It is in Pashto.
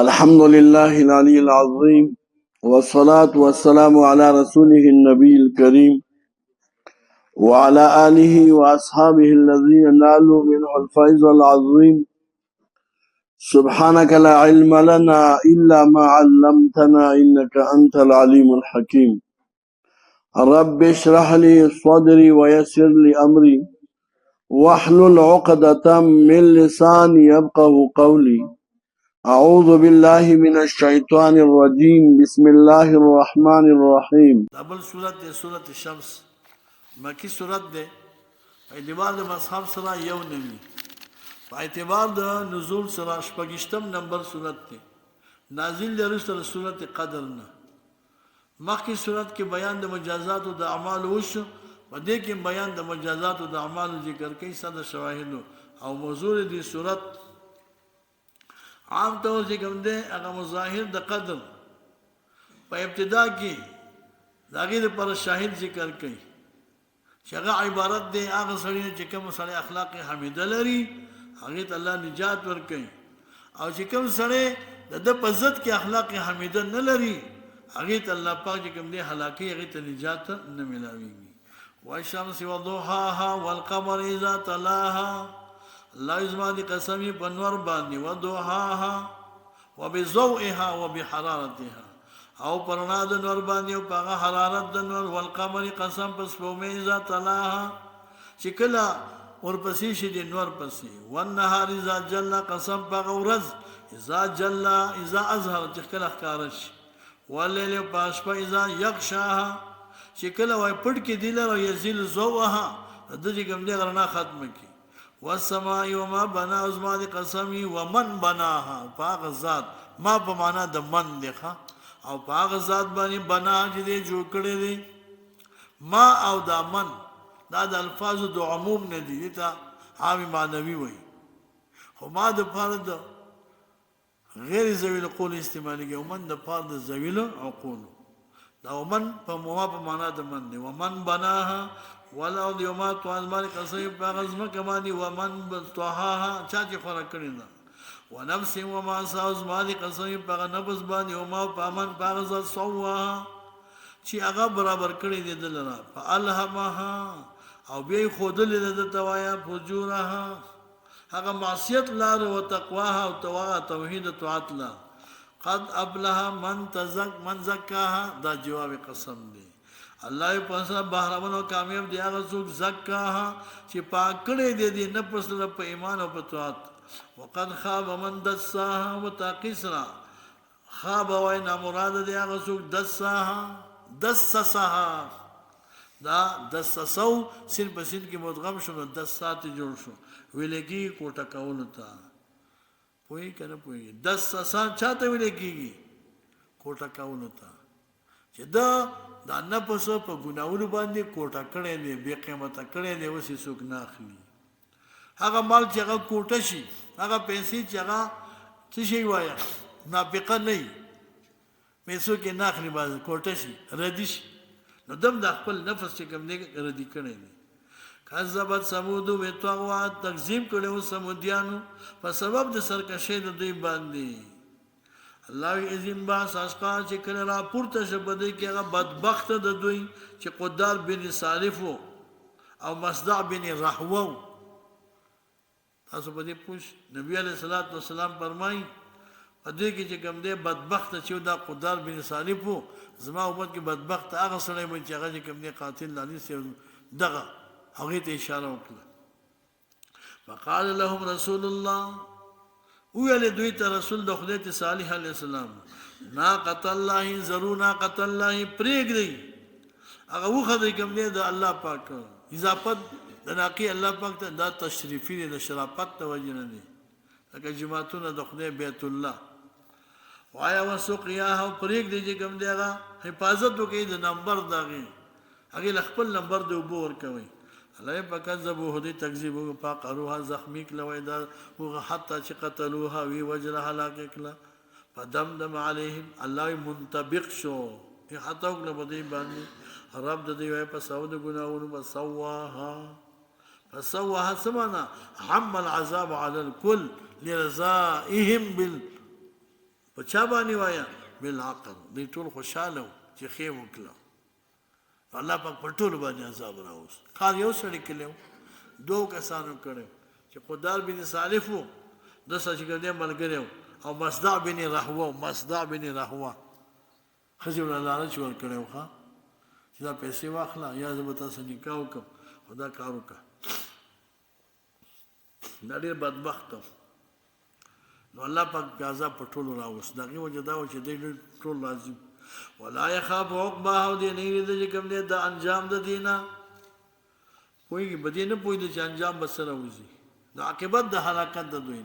الحمد لله العلي العظيم والصلاة والسلام على رسوله النبي الكريم وعلى آله وأصحابه الذين نالوا منه الفيض العظيم. سبحانك لا علم لنا إلا ما علمتنا إنك أنت العليم الحكيم. رب اشرح لي صدري ويسر لي أمري واحلل عقدة من لساني يفقه قولي. اعوذ بالله من الشیطان الرجیم. بسم الله الرحمن الرحیم. اول صورت ده صورت شمس مکی صورت ده اعتبار د مصحف سره یو نوی په اعتبار د نزول سره شپږشتم نمبر صورت ده نازل د رسول صورت قدر نه مخکې صورت کې بیان د مجازات او د اعمال وشو په دې کې بیان د مجازات او د اعمال ذکر کوي صد شواهد او موضوع دې صورت عام طور چې کوم ده هغه مظاهر د قدر په ابتدا کې داغه پر شاهد ذکر کوي چې هغه عبارت دی هغه سړی چې کوم سړی اخلاق حمیده لري هغه ته الله نجات ورکوي او چې کوم سړی د په ضد کې اخلاق حمیده نه لري هغه ته الله پاک کوم دی هلاکي هغه ته نجات نه ملاويږي. والشمس وضحاها والقمر اذا تلاها الله ازما دي قسمي بنور باندې وضحاها وبضوئها وبحرارتها او پرنا د نور باندې او په حرارت د نور والقمر قسم پس په میزه تلاها چې کله ورپسې شي د نور پسې والنهار اذا جل قسم په ورځ اذا جل اذا اظهر چې کله ښکارش والليل پاش په اذا يغشاها چې کله وای پټ کې دی لره یزل زوها د دې کوم دی غرنا ختم کی والسماء وما بنا ازما دي قسمي ومن بناها پاک ذات ما په معنا د من دی او پاک ذات باندې بنا چې دې جوړ کړی دی ما او دا من دا د الفاظ د عموم نه دي ته عام معنوي وي خو ما د فرد غیر ذویل قول استعمالي ومن د فرد ذویل عقول دا ومن په معنا د من دی ومن بناها والارض وما طوال قصيب باغزم كماني ومن طهاها چا چې خور کړی نه ونفس وما ساز مالک قصيب باغ نفس باندې وما پامن باغز سوها چې هغه برابر کړی دی دلته فالهمها او به خودل د توایا فجورها هغه معصیت لار او تقواها او توا توحید طاعت لا قد ابلها من زکاها دا جواب قسم دی الله پسا بهرمن او کامیاب دی هغه څوک زکاها چې پاک کړي دي نه پسله په ایمان او په طاعت وقد خاب من دساها وتقسرا خاب وين مراد دی هغه څوک دسسها دا دسسو سین په سین کې مدغم شو دسات جوړ شو ویلګي کوټه کول تا پوي کنه پوي دسسا چاته ویلګي کوټه کول تا چې دا نفس په ګناولو باندې کوټه کړي دی بے قیمته کړي دی وسې څوک نه اخلي هغه مال چې هغه کوټه شي هغه پیسې چې هغه څه شي وایا ناپقه نه پیسو کې نه اخلي باز کوټه شي ردی شي نو دم د خپل نفس چې کوم دی ردی کړي دی کذبت ثمود بتقوا تکذیب کړو سمودیانو په سبب د سرکشي د دوی باندې الله عظیم با ساسقا چې کله را پورته شبدې کې هغه بدبخت د دوی چې قدار بن صالح او مصدع بن رحوه تاسو په دې پوښ نبی علیہ الصلوۃ والسلام فرمایي په دې کې چې کوم دې بدبخت چې دا قدار بن صالح زما امت کې بدبخت هغه سره چې هغه کوم دې قاتل لانی سي دغه هغه ته اشاره وکړه وقال لهم رسول الله ویل دوی ته رسول د خدای ته صالح علیه السلام ناقۃ الله زرو ناقۃ الله پرېګ دی هغه وخت کوم دی د الله پاک اضافت د ناقي الله پاک ته دا تشریفي د شرافت توجه نه دی لکه جماعتونه د خدای بیت الله وایا وسقیاه پرېګ دی چې کوم دی هغه حفاظت وکړي د نمبر دغه هغه خپل نمبر د وبور کوي الله فكذبوا هدي تكذيبوا فقروها زخمي كلا دا حتى قتلوها وي وجرها لاكلا فدمدم عليهم الله منطبق شو حتى وكلا بدي باندې رب د دې وای په سود ګناونو فسواها سمنا حمل العذاب على الكل لرضائهم په چا باندې وایا بالعقل دوی ټول خوشاله وو چې ښې وکړه الله پاک پر ټولو باندې عذاب راوست کار یو سړي کړی و دوو کسانو کړی چې قدار بن صالح و د سچګردې ملګری و او مصدع بن رحوه ښځې ورله لالچ ورکړی و ښه چې دا پیسې واخله یا زه به تاسو نکاح وکړم خو دا کار وکړه دا ډېر بدبخت و نو الله پاک عذاب په ټولو راوست د هغې وجه دا و چې دی ټول راضي ولا یخاف عقباه او دی نه یېرېده چې کوم دی د انجام د دې نه پوهېږي په دې نه پوهېده چې انجام به څه راوځي د عاقبت د هلاکت د دوی